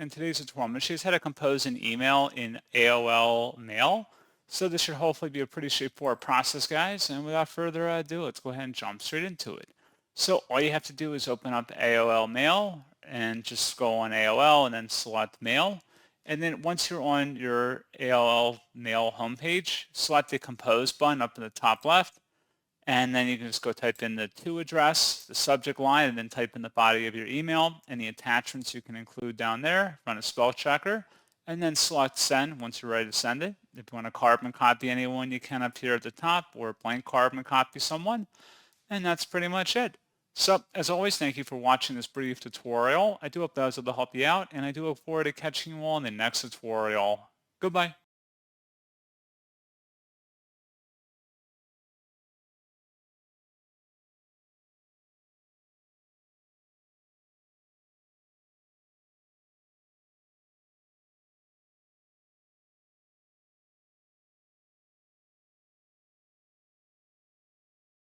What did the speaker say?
In today's tutorial, I'm going to show you how to compose an email in AOL Mail. So this should hopefully be a pretty straightforward process, guys. And without further ado, let's go ahead and jump straight into it. So all you have to do is open up AOL Mail and just go on AOL and then select Mail. And then once you're on your AOL Mail homepage, select the Compose button up in the top left. And then you can just go type in the to address, the subject line, and then type in the body of your email. Any attachments you can include down there, run a spell checker, and then select send once you're ready to send it. If you want to carbon copy anyone, you can up here at the top, or blank carbon copy someone. And that's pretty much it. So as always, thank you for watching this brief tutorial. I do hope that was able to help you out, and I do look forward to catching you all in the next tutorial. Goodbye.